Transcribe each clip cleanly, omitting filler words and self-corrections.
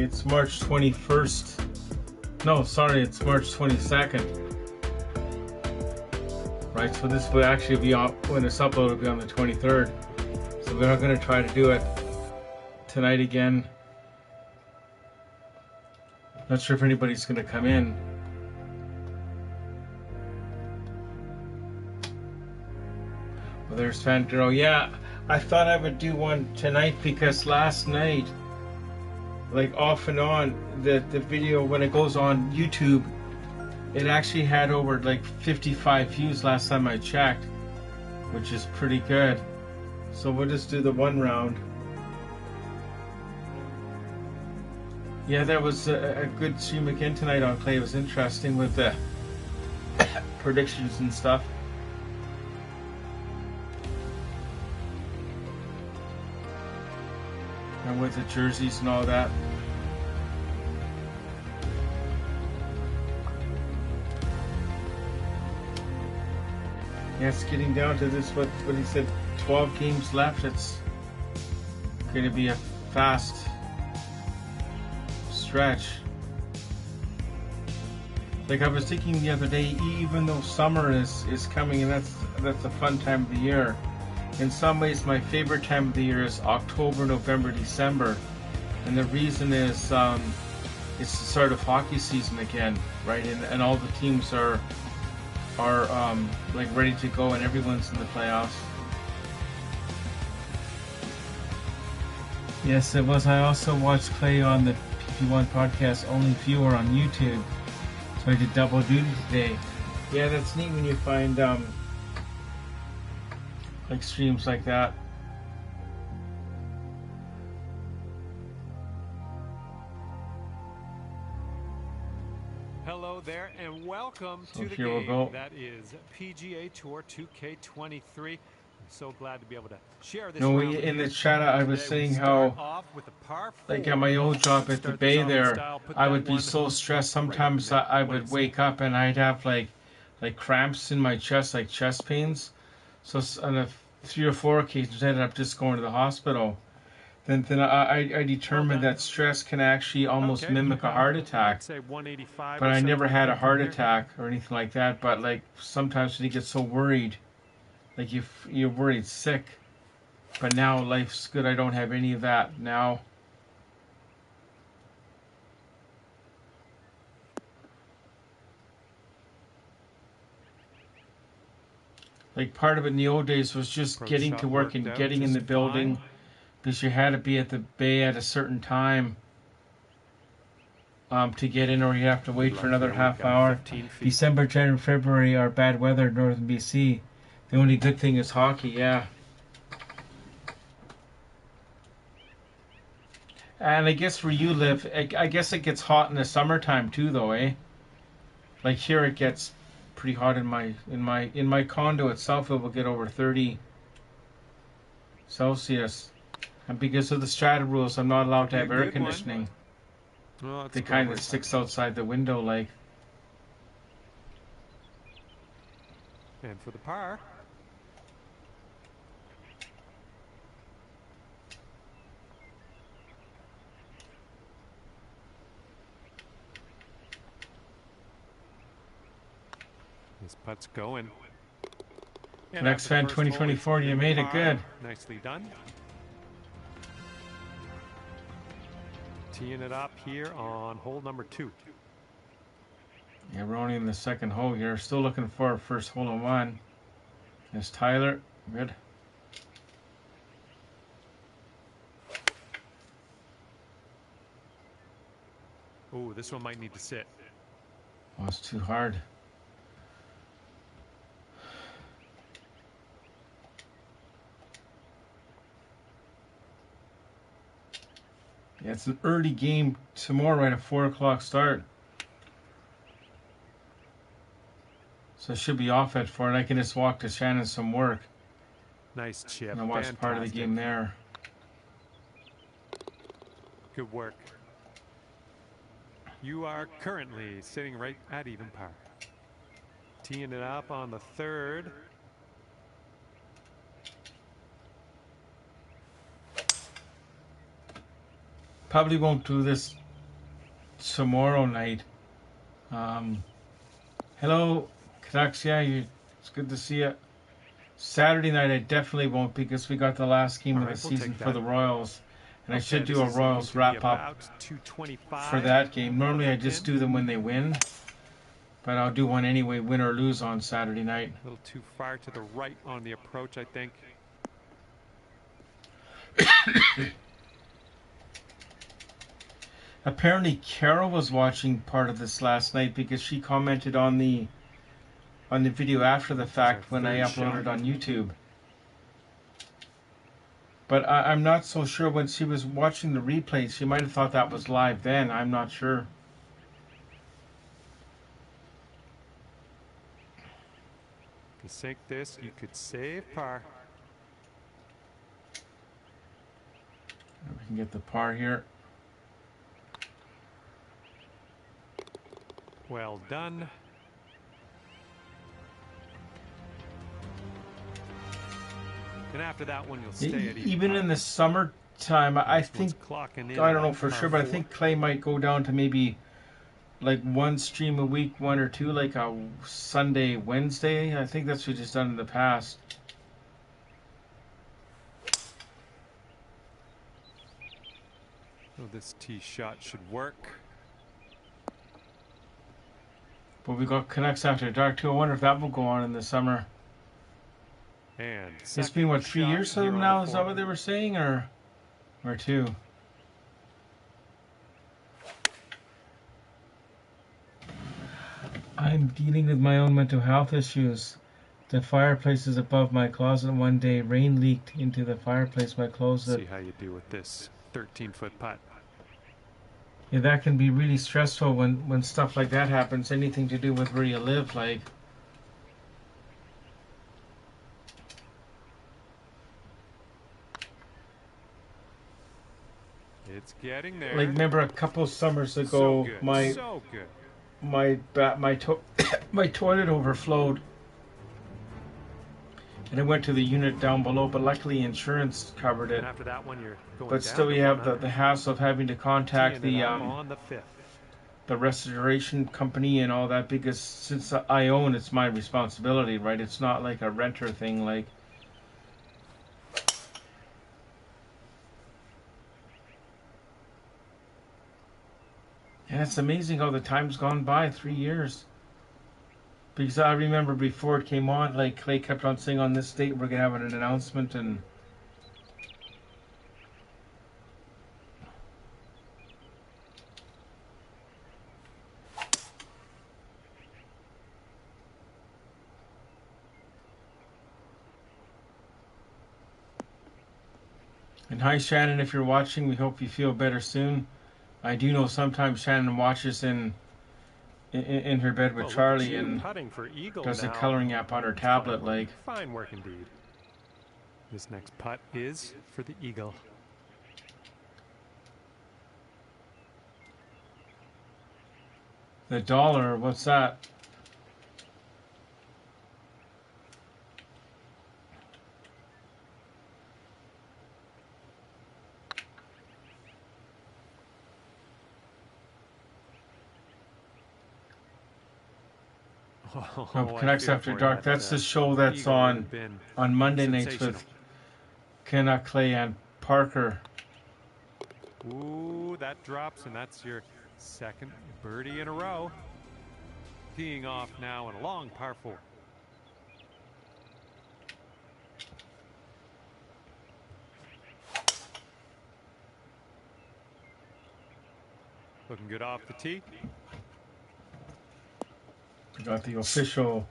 It's March 21st. No, sorry, it's March 22nd. Right, so this will actually be on, when it's uploaded, will be on the 23rd. So we're not going to try to do it tonight again. Not sure if anybody's going to come in. Well, there's Fangirl. Yeah, I thought I would do one tonight because last night, like off and on, the video, when it goes on YouTube, it actually had over like 55 views last time I checked, which is pretty good. So we'll just do the one round. Yeah, that was a good stream again tonight on Clay. It was interesting with the predictions and stuff. And with the jerseys and all that. Yeah, it's getting down to this, what he said, 12 games left. It's going to be a fast stretch. Like I was thinking the other day, even though summer is coming, and that's a fun time of the year, in some ways my favorite time of the year is October, November, December. And the reason is it's the start of hockey season again, right? And all the teams are like ready to go, and everyone's in the playoffs. Yes, it was. I also watched Clay on the PP1 podcast, only viewer on YouTube. So I did double duty today. Yeah, that's neat when you find like streams like that. Hello there and welcome to the here game. we'll go. That is PGA Tour 2K23. I'm so glad to be able to share this. No, in the chat I was saying how, like at my old job at the Bay there, I would be so stressed. Sometimes I would wake up and I'd have like cramps in my chest, like chest pains. So on 3 or 4 occasions I ended up just going to the hospital. Then I determined that stress can actually almost mimic a heart attack. But I never had a heart attack or anything like that. But like sometimes when you get so worried, like you're worried sick. But now life's good. I don't have any of that now. Like part of it in the old days was just getting to work and getting in the building, because you had to be at the Bay at a certain time to get in, or you have to wait for another half hour. December, January, February are bad weather in northern BC. The only good thing is hockey, yeah. And I guess where you live, I guess it gets hot in the summertime too, though, eh? Like here, it gets pretty hot in my condo itself. It will get over 30 Celsius, and because of the strata rules, I'm not allowed to have air conditioning. Well, the kind that sticks outside the window, like. And for the par. This putt's going. Next fan 2024, you made it good. Nicely done. Teeing it up here on hole number 2. Yeah, we're only in the second hole here. Still looking for our first hole-in-one. There's Tyler. Good. Oh, this one might need to sit. Oh, it's too hard. Yeah, it's an early game tomorrow at a 4 o'clock start. So I should be off at 4, and I can just walk to Shannon some work. Nice chip. And I watch part of the game there. Good work. You are currently sitting right at even par. Teeing it up on the 3rd. Probably won't do this tomorrow night. Hello, Canucks. Yeah, it's good to see you. Saturday night I definitely won't because we got the last game of the season for the Royals. And I should do a Royals wrap-up for that game. Normally I just do them when they win. But I'll do one anyway, win or lose on Saturday night. A little too far to the right on the approach, I think. Apparently Carol was watching part of this last night because she commented on the video after the fact when I uploaded on YouTube. But I'm not so sure when she was watching the replays. She might have thought that was live then. I'm not sure. To sink this, you could save par. We can get the par here. Well done. And after that one, you'll stay at even in the summertime, I think, I don't know for sure, but I think Clay might go down to maybe like one stream a week, one or two, like a Sunday, Wednesday. I think that's what he's done in the past. So this tee shot should work. But we got Canucks After Dark too. I wonder if that will go on in the summer. And it's been what, 3 years for them now? Is that what they were saying, or 2? I'm dealing with my own mental health issues. The fireplace is above my closet. One day, rain leaked into the fireplace. My closet. See how you do with this 13-foot putt. Yeah, that can be really stressful when stuff like that happens. Anything to do with where you live, like. It's getting there. Like, remember a couple summers ago, my toilet overflowed, and I went to the unit down below. But luckily, insurance covered it. And after that one, you're going but still, we have the hassle of having to contact the restoration company and all that, because since I own, it's my responsibility, right? It's not like a renter thing, like. And it's amazing how the time's gone by, 3 years. Because I remember before it came on, like Clay kept on saying on this date we're going to have an announcement, and hi Shannon, if you're watching, we hope you feel better soon. I do know sometimes Shannon watches in her bed with Charlie and does a coloring app on her tablet. Like, fine work indeed. This next putt is for the eagle. The dollar, what's that? Canucks After Dark. That's the show that's on Monday nights with Canuck, Clay, and Parker. Ooh, that drops, and that's your second birdie in a row. Teeing off now in a long par 4. Looking good off the tee. We got the official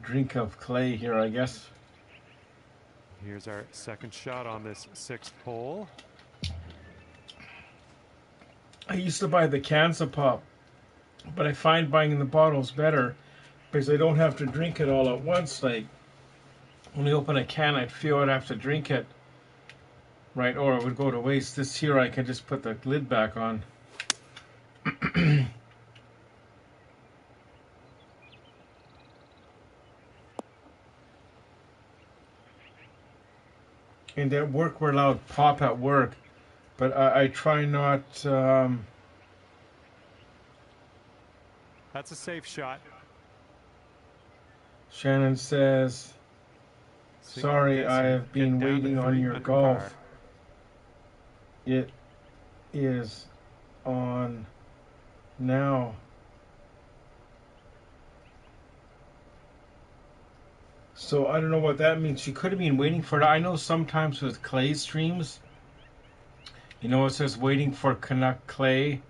drink of Clay here, I guess. Here's our second shot on this 6th hole. I used to buy the cans of pop, but I find buying the bottles better because I don't have to drink it all at once. Like, when I open a can, I'd feel I'd have to drink it, right, or it would go to waste. This here, I can just put the lid back on. And at work, we're allowed pop at work. But I try not. That's a safe shot. Shannon says, "Sorry, I have been waiting on your golf. Par. It is on now." So I don't know what that means. She could have been waiting for it. I know sometimes with clay streams, you know, it says waiting for Canuck clay,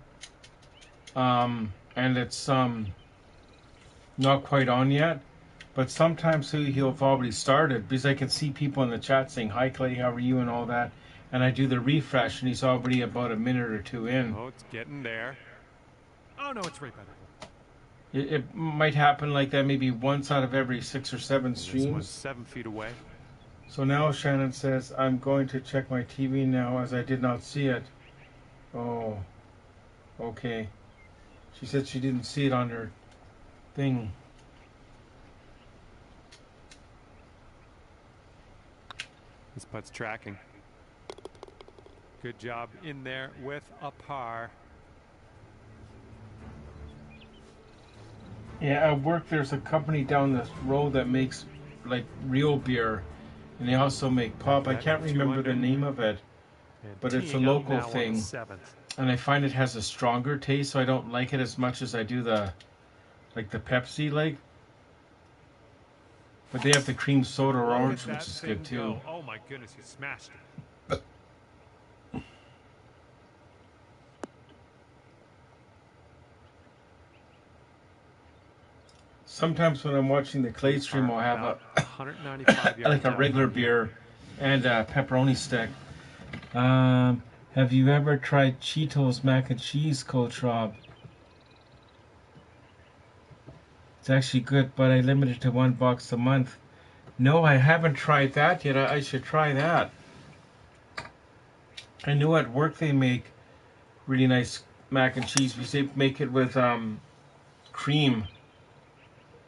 and it's not quite on yet. But sometimes he'll have already started, because I can see people in the chat saying, "Hi Clay, how are you?" and all that. And I do the refresh, and he's already about a minute or two in. Oh, it's getting there. Oh no, it's right by the hole. It might happen like that maybe once out of every 6 or 7 streams. This one's 7 feet away. So now Shannon says, "I'm going to check my TV now as I did not see it." Oh, okay. She said she didn't see it on her thing. This putt's tracking. Good job in there with a par. Yeah, at work there's a company down the road that makes like real beer, and they also make pop. I can't remember the name of it, but it's a local thing, and I find it has a stronger taste, so I don't like it as much as I do the Pepsi like. But they have the cream soda orange, which is good too. Oh my goodness, you smashed it. Sometimes when I'm watching the clay stream, I'll have a 195 like a regular beer and a pepperoni stick. Have you ever tried Cheetos mac and cheese, Coach Rob? It's actually good, but I limit it to $1 a month. No, I haven't tried that yet. I should try that. I know at work they make really nice mac and cheese because they make it with cream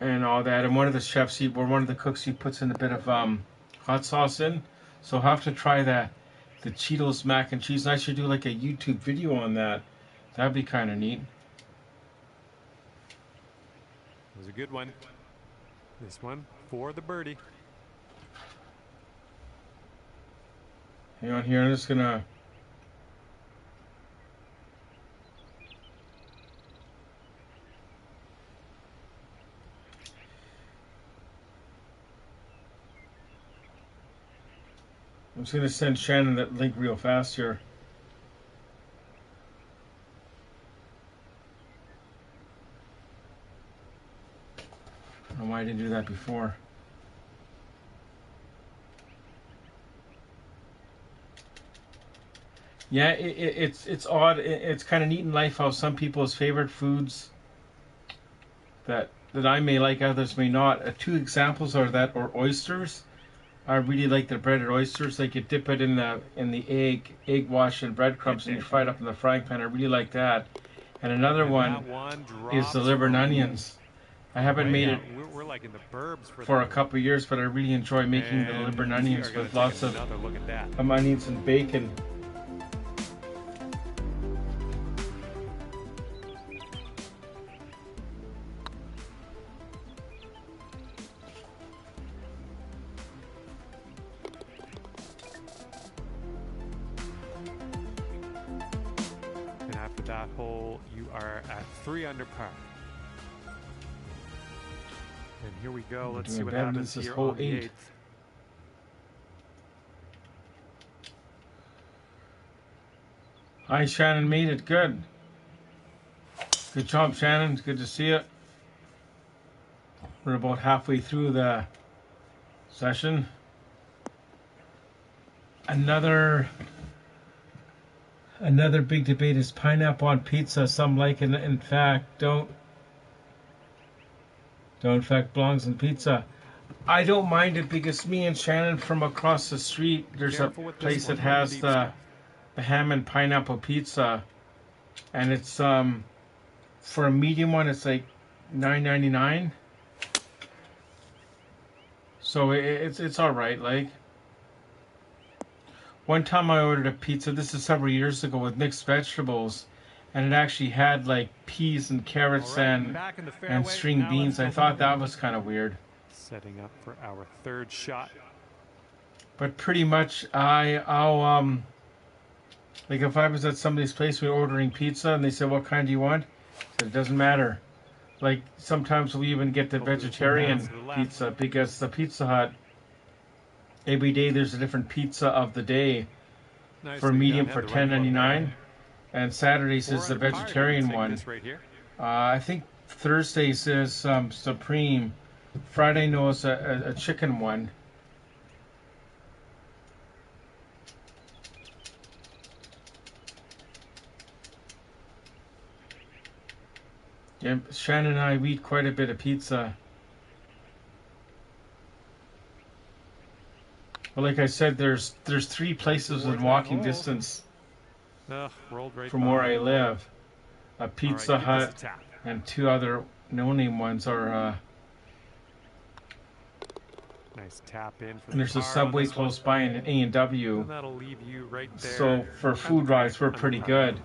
and all that. And one of the chefs, or one of the cooks, he puts in a bit of hot sauce in. So I'll have to try that. The Cheetos mac and cheese. And I should do like a YouTube video on that. That'd be kind of neat. It was a good one. This one for the birdie. Hang on here. I'm just gonna. I'm just gonna send Shannon that link real fast here. I don't know why I didn't do that before. Yeah, it's odd. It's kind of neat in life how some people's favorite foods that I may like, others may not. Two examples are that, or oysters. I really like the breaded oysters. Like you dip it in the egg wash and breadcrumbs, and you fry it up in the frying pan. I really like that. And another one is the liver and onions. I haven't made it we're like in the burbs for a couple of years, but I really enjoy making the liver and onions with lots of onions and bacon. And after that hole, you are at 3 under par. And here we go. Let's see what happens here on the 8th. Hi, Shannon, made it. Good. Good job, Shannon. It's good to see you. We're about halfway through the session. Another big debate is pineapple on pizza. Some like it, in fact, don't in fact belongs in pizza. I don't mind it because me and Shannon from across the street, there's a place that has the ham and pineapple pizza, and it's for a medium one it's like $9.99. So it's all right. Like, one time I ordered a pizza, this is several years ago, with mixed vegetables, and it actually had like peas and carrots and string beans. I thought that was kind of weird. Setting up for our third shot. But pretty much I'll like if I was at somebody's place, we were ordering pizza and they said, "What kind do you want?" I said, "It doesn't matter." Like sometimes we even get the vegetarian pizza because the Pizza Hut, every day there's a different pizza of the day. For medium for $10.99, and Saturdays is the vegetarian one. I think Thursdays is Supreme. Friday knows a chicken one. Yeah, Shannon and I we eat quite a bit of pizza. Well, like I said, there's 3 places in walking distance from where I live. A Pizza Hut and 2 other no-name ones are. Nice tap in. And there's a Subway close by and an A&W. That'll leave you right there. So for food rides, we're pretty good.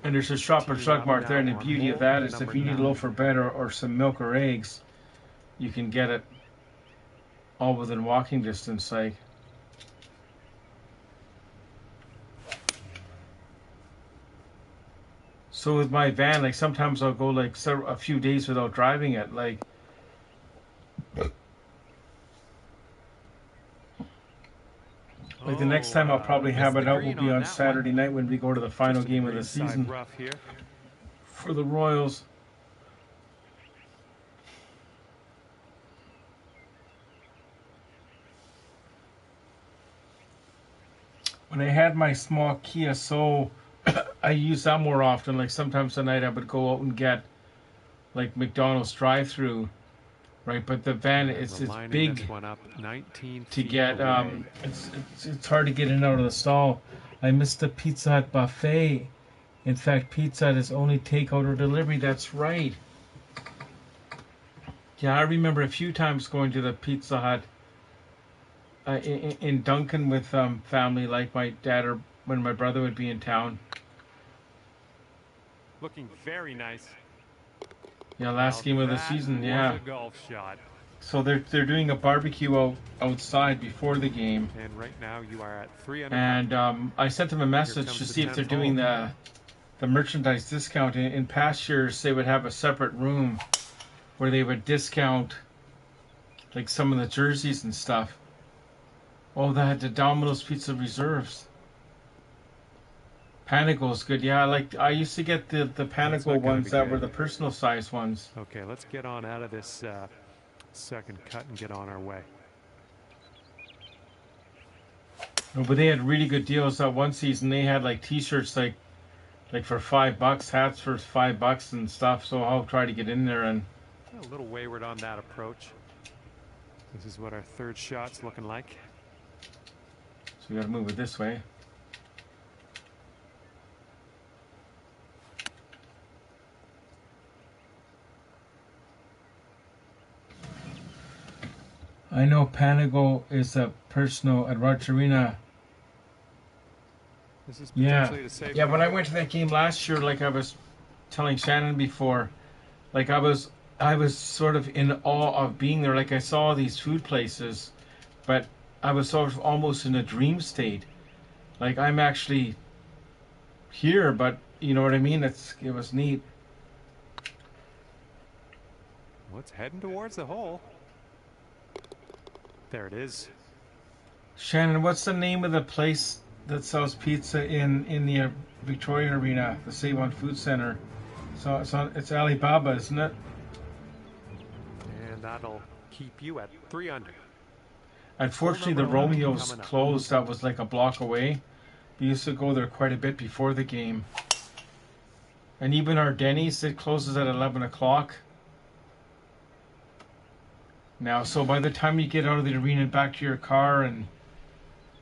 And there's a Shoppers Drug Mart there, and the beauty of that is if you need a loaf of bread or some milk or eggs, you can get it all within walking distance. Like, so with my van, like sometimes I'll go like a few days without driving it. Like, the next time I'll probably have it out will be on Saturday night when we go to the final game of the season for the Royals. When I had my small Kia Soul, I use that more often. Like sometimes at night I would go out and get like McDonald's drive-through, right? But the van it's big to get. It's hard to get in and out of the stall. I missed the Pizza Hut buffet. In fact, Pizza Hut is only takeout or delivery. That's right. Yeah, I remember a few times going to the Pizza Hut in Duncan with family, like my dad or when my brother would be in town. Looking very nice. Yeah, last game of the season. Yeah. Golf shot. So they're doing a barbecue outside before the game. And right now you are at 3 under. And I sent them a message to see if they're doing the merchandise discount. In past years, they would have a separate room where they would discount like some of the jerseys and stuff. Oh, they had the Domino's Pizza Reserves. Panago is good. Yeah, I used to get the Panago ones that were the personal size ones. Okay, let's get on out of this second cut and get on our way. No, but they had really good deals. That one season they had like T-shirts like for $5, hats for $5 and stuff. So I'll try to get in there and. A little wayward on that approach. This is what our third shot's looking like. So we got to move it this way. I know Panago is a personal at Rogers Arena. This is Yeah. When I went to that game last year, like I was telling Shannon before, like I was sort of in awe of being there. Like I saw these food places, but I was sort of almost in a dream state. Like I'm actually here, but you know what I mean? It was neat. Well, it's heading towards the hole. There it is. Shannon, what's the name of the place that sells pizza in the Victoria Arena, the Save On Food Center? So it's Alibaba, isn't it? And that'll keep you at 3 under. Unfortunately, the Romeo's closed. That was like a block away. We used to go there quite a bit before the game. And even our Denny's, it closes at 11 o'clock. Now, so by the time you get out of the arena and back to your car, and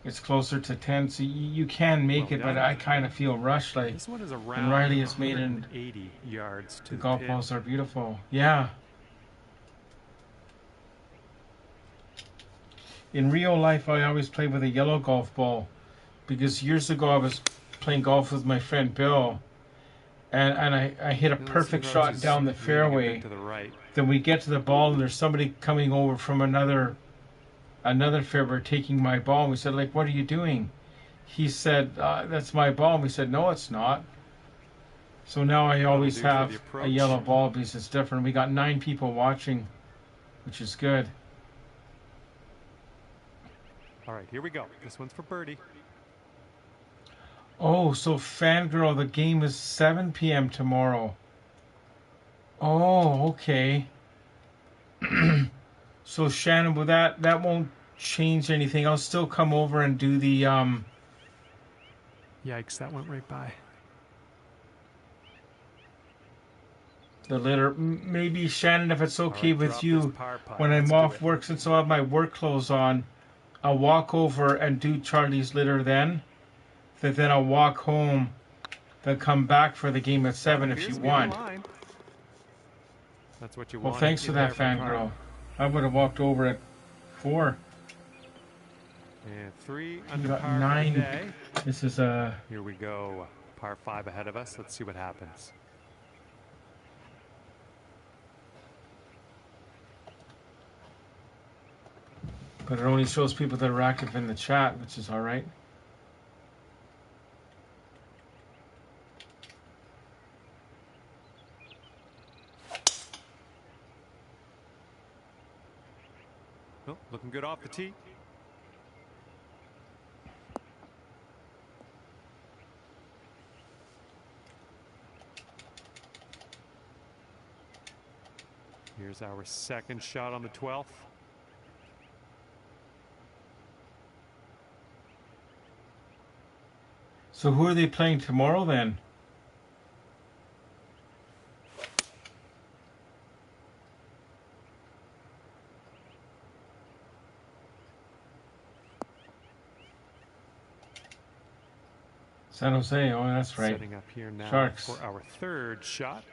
it's closer to 10, so you can make it, but I kind of feel rushed. Like, this one is around and Riley has made it. 80 yards to the golf balls are beautiful. Yeah. In real life, I always play with a yellow golf ball because years ago I was playing golf with my friend Bill, and I hit a perfect shot down the fairway. To the right. Then we get to the ball and there's somebody coming over from another fairway taking my ball. And we said, like, what are you doing? He said, that's my ball. And we said, no, it's not. So now I always have a yellow ball because it's different. We got 9 people watching, which is good. All right, here we go. This one's for birdie. Oh, so Fangirl, the game is 7 p.m. tomorrow. Oh, okay. So Shannon, with that won't change anything. I'll still come over and do the Yikes, that went right by. the litter. Maybe Shannon, if it's okay right, with you, when I'm off work, since I'll have my work clothes on, I'll walk over and do Charlie's litter then. Then I'll walk home, then come back for the game at 7 if you want. That's what you Well, want. thanks for that, Fangirl. I would have walked over at 4. And 3 You under got par 9. today. This is Here we go. Par 5 ahead of us. Let's see what happens. but it only shows people that are active in the chat, which is all right. Oh, looking good off the tee. Here's our second shot on the 12th. So who are they playing tomorrow then? San Jose. Oh, that's right. Setting up here now Sharks. for our third shot.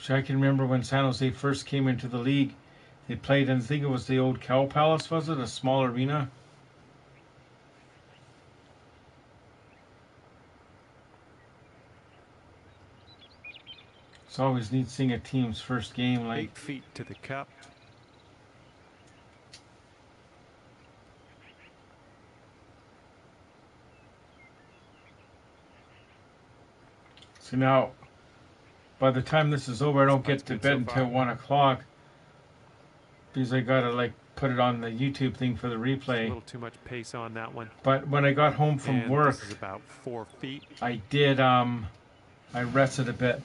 So I can remember when San Jose first came into the league, they played in, I think it was the old Cow Palace, was it? A small arena? It's always neat seeing a team's first game. Like 8 feet to the cup. So now, by the time this is over, I don't get to bed until 1 o'clock because I gotta like put it on the YouTube thing for the replay. A little too much pace on that one. But when I got home from work, this is about 4 feet. I did I rested a bit.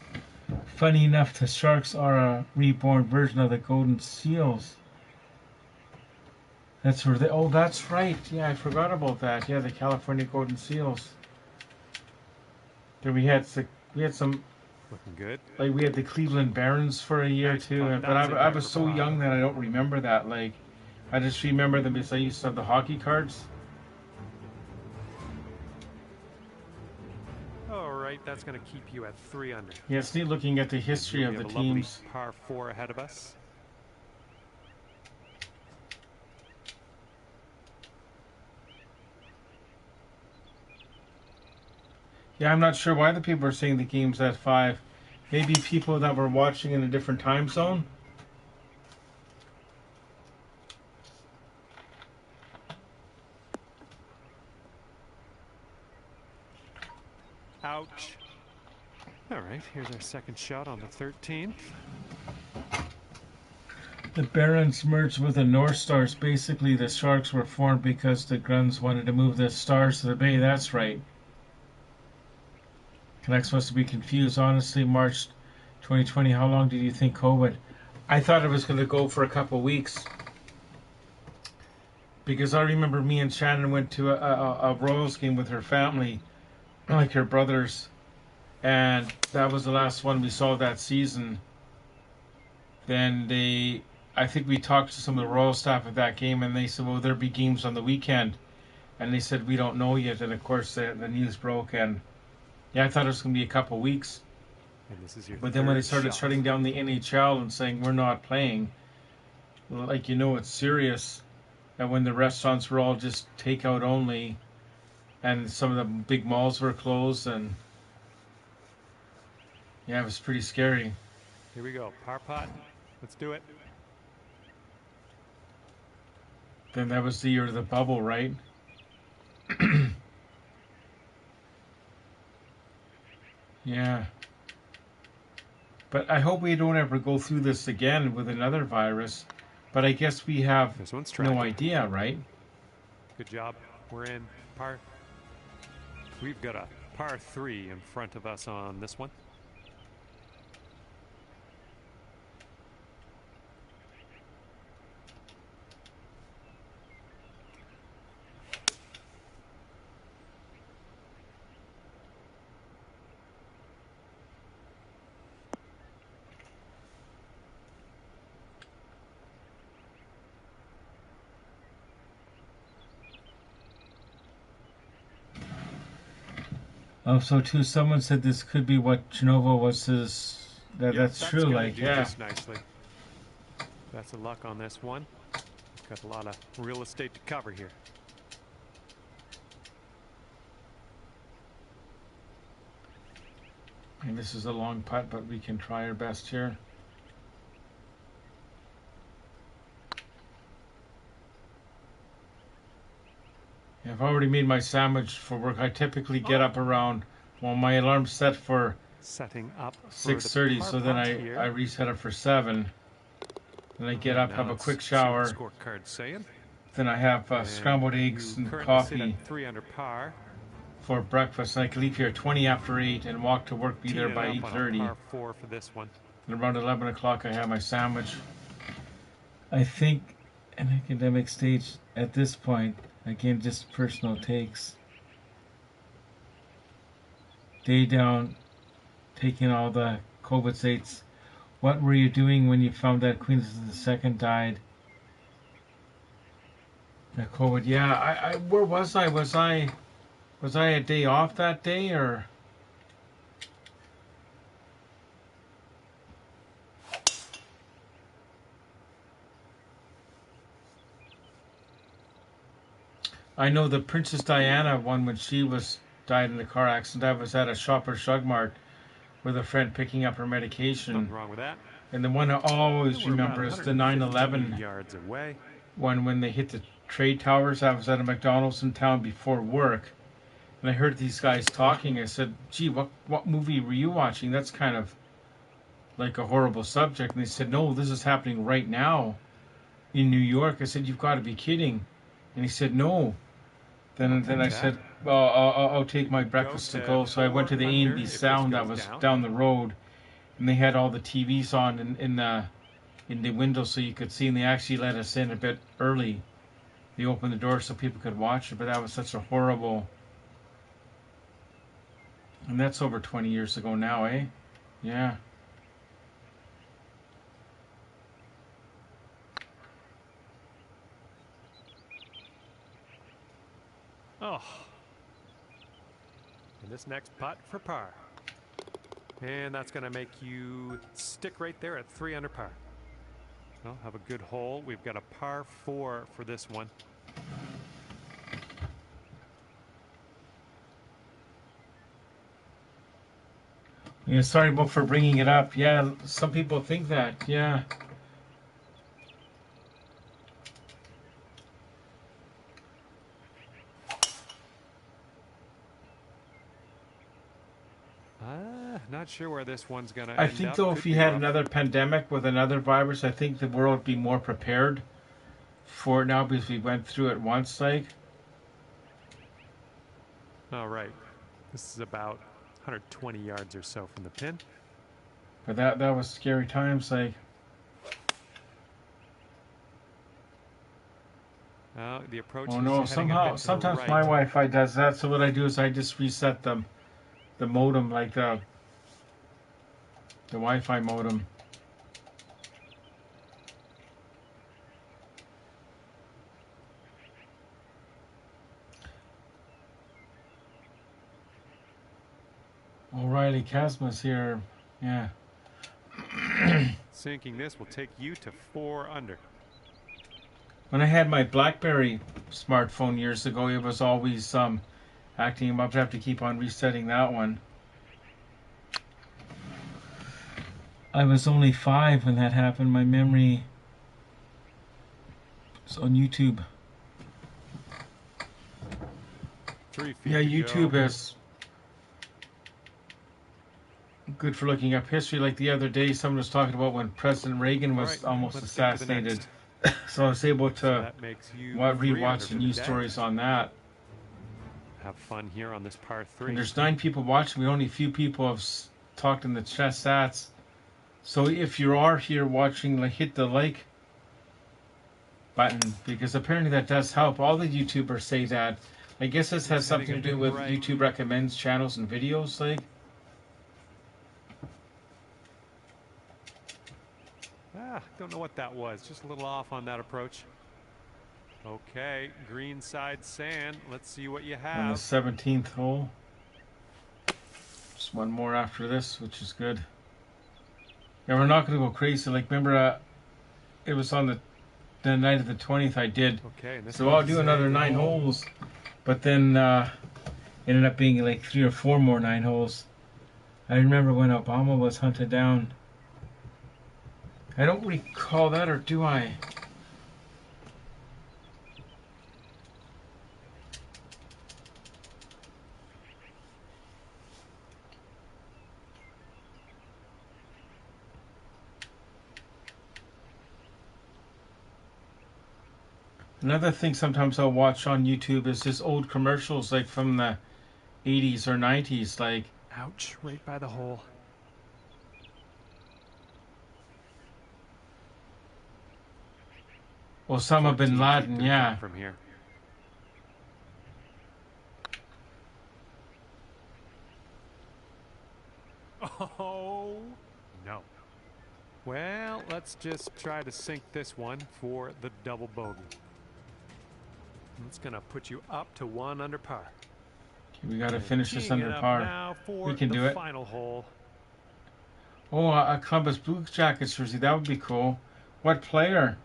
Funny enough, the Sharks are a reborn version of the Golden Seals. That's where they. Oh, that's right. Yeah, I forgot about that. Yeah, the California Golden Seals. Then we had some. Looking good. Like we had the Cleveland Barons for a year too, but I was so young that I don't remember that. Like, I just remember them because I used to have the hockey cards. All right, that's going to keep you at 3 under. Yeah, it's neat looking at the history of the teams. Par 4 ahead of us. Yeah, I'm not sure why the people are saying the game's at 5. Maybe people that were watching in a different time zone. Ouch. All right, here's our second shot on the 13th. The Barons merged with the North Stars. Basically, the Sharks were formed because the Gruns wanted to move the Stars to the Bay. That's right. Canucks must be confused. Honestly, March 2020, how long did you think COVID? I thought it was going to go for a couple of weeks. Because I remember me and Shannon went to a Royals game with her family, like her brothers. And that was the last one we saw that season. Then I think we talked to some of the Royal staff at that game, and they said, well, there'll be games on the weekend. And they said, we don't know yet. And of course, the news broke, and yeah, I thought it was going to be a couple of weeks. And this is your but then when they started shot. shutting down the NHL and saying we're not playing, like, it's serious. And when the restaurants were all just takeout only, and some of the big malls were closed, and yeah, it was pretty scary. Here we go. Par putt. Let's do it. Then that was the year of the bubble, right? Yeah. But I hope we don't ever go through this again with another virus. But I guess we have This one's no idea, right? Good job. We're in par. We've got a par 3 in front of us on this one. Oh, so too, someone said this could be what Genova was his. That's true, like, yeah. Just nicely. That's the luck on this one. Got a lot of real estate to cover here. And this is a long putt, but we can try our best here. I've already made my sandwich for work. I typically get up around, well, my alarm's set for setting up 6:30, so then I reset it for 7. Then I get up, have a quick shower. Then I have scrambled eggs and coffee 3 under par for breakfast. And I can leave here 20 after 8 and walk to work, be there by 8:30. Par 4 for this one. And around 11 o'clock, I have my sandwich. I think an academic stage at this point, again, just personal takes. Day down, taking all the COVID states. What were you doing when you found that Queen Elizabeth II died? The COVID, yeah. I where was I? Was I a day off that day, or? I know the Princess Diana one when she died in the car accident. I was at a Shoppers Drug Mart with a friend picking up her medication. Nothing wrong with that. And the one I always remember is the 9/11 yards away. When they hit the trade towers. I was at a McDonald's in town before work, and I heard these guys talking. I said, "Gee, what movie were you watching? That's kind of like a horrible subject." And they said, "No, this is happening right now in New York." I said, "You've got to be kidding!" And he said, "No." Then I said, "Well, I'll take my breakfast to go." So I went to the A&B Sound that was down the road, and they had all the TVs on in the window so you could see. And they actually let us in a bit early. They opened the door so people could watch it, but that was such a horrible. And that's over 20 years ago now, eh? Yeah. Oh. And this next putt for par. And that's going to make you stick right there at 3 under par. Well, have a good hole. We've got a par 4 for this one. Yeah, sorry about for bringing it up. Yeah, some people think that. Yeah. Not sure where this one's going to end I think, though, if you had another pandemic with another virus, I think the world would be more prepared for it now because we went through it once, like. All right. This is about 120 yards or so from the pin. But that was scary times, like. The approach. Oh no! Sometimes my Wi-Fi does that. So what I do is I just reset the modem, like the Wi-Fi modem. O'Reilly Casma's here. Yeah. Sinking this will take you to 4 under. When I had my BlackBerry smartphone years ago, it was always acting up. I have to keep on resetting that one. I was only 5 when that happened. My memory is on YouTube. 3 feet Yeah, to YouTube go. is good for looking up history. Like the other day, someone was talking about when President Reagan was almost let's stick to the assassinated. next. So I was able So to that makes you 3 under rewatch for the the news day. stories on that. Have fun here on this par 3. And there's 9 people watching. We only a few people have talked in the chat stats. So if you are here watching, like, hit the like button, because apparently that does help. All the YouTubers say that. I guess this has something to do with YouTube recommends channels and videos, like. Don't know what that was. Just a little off on that approach. Okay, green side sand. Let's see what you have. On the 17th hole. Just one more after this, which is good. Yeah, we're not going to go crazy. Like, remember, it was on the night of the 20th I did. Okay, So I'll do another 9 holes. But then ended up being like 3 or 4 more 9 holes. I remember when Obama was hunted down. I don't recall that, or do I? Another thing sometimes I'll watch on YouTube is just old commercials, like from the 80s or 90s, like. Ouch, right by the hole. Osama bin Laden, yeah. From here. Oh, no. Well, let's just try to sink this one for the double bogey. It's going to put you up to 1 under par. Okay, we got to finish this under par. We can do it. Final hole. Oh, a Columbus Blue Jackets jersey. That would be cool. What player?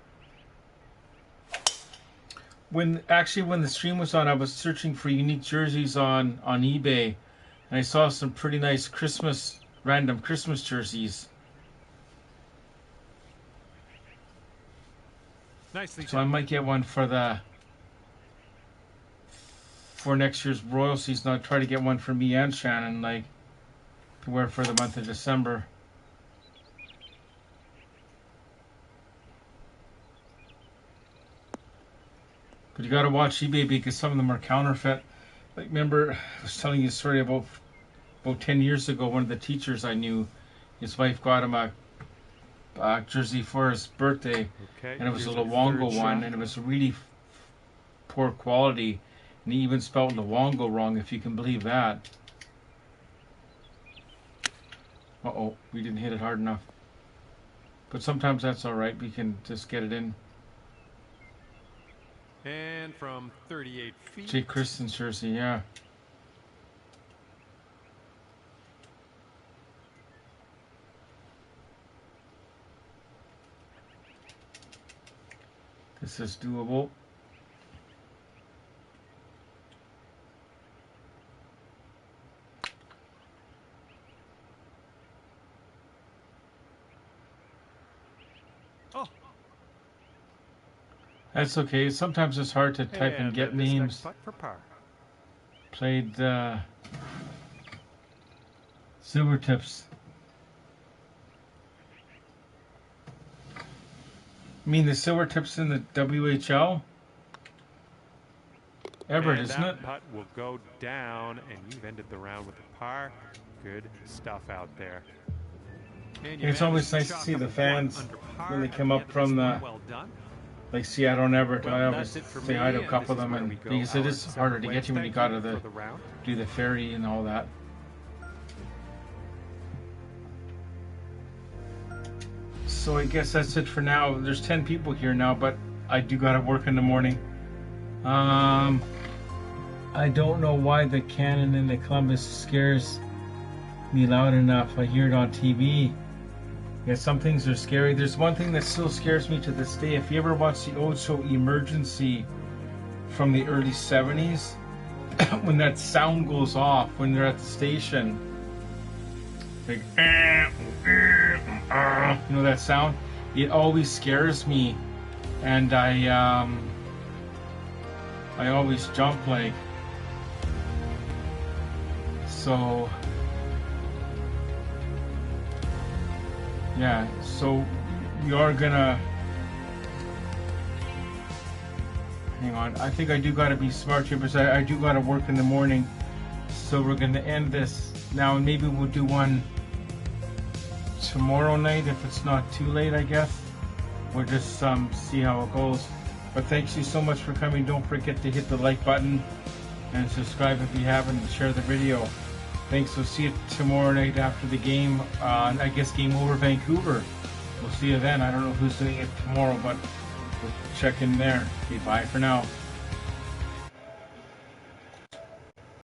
When the stream was on, I was searching for unique jerseys on eBay, and I saw some pretty nice random Christmas jerseys. Nicely so I might get one for next year's Royal season. I'll try to get one for me and Shannon, like, to wear for the month of December. But you got to watch eBay because some of them are counterfeit. Like, remember, I was telling you a story about 10 years ago. One of the teachers I knew, his wife got him a jersey for his birthday, and it was a Luongo one, and it was really poor quality, and he even spelled Luongo wrong, if you can believe that. Uh-oh, we didn't hit it hard enough. But sometimes that's all right. We can just get it in. And from 38 feet. Jake Christen's jersey, yeah. This is doable. Oh. That's okay. Sometimes it's hard to type and get names. Played Silver Tips. I mean the Silver Tips in the WHL? Everett, isn't it? That putt will go down, and you've ended the round with a par. Good stuff out there. It's always nice to see the fans when they come up from the, like, Seattle and Everett. I always say hi to a couple of them, and because it is harder to get you when you got to do the ferry and all that. So I guess that's it for now. There's 10 people here now, but I do gotta work in the morning. I don't know why the cannon in the Columbus scares me loud enough. I hear it on TV. Yeah, some things are scary. There's one thing that still scares me to this day. If you ever watch the old show Emergency from the early 70s, when that sound goes off when they're at the station, like, you know that sound? It always scares me, and I always jump, like, so. Yeah, so we are gonna, hang on, I think I do gotta be smart here because I do gotta work in the morning. So we're gonna end this now, and maybe we'll do one tomorrow night if it's not too late, I guess. We'll just see how it goes. But thanks you so much for coming. Don't forget to hit the like button and subscribe if you haven't, and share the video. Thanks. We'll see you tomorrow night after the game. I guess game over Vancouver. We'll see you then. I don't know who's doing it tomorrow, but we'll check in there. Okay, bye for now.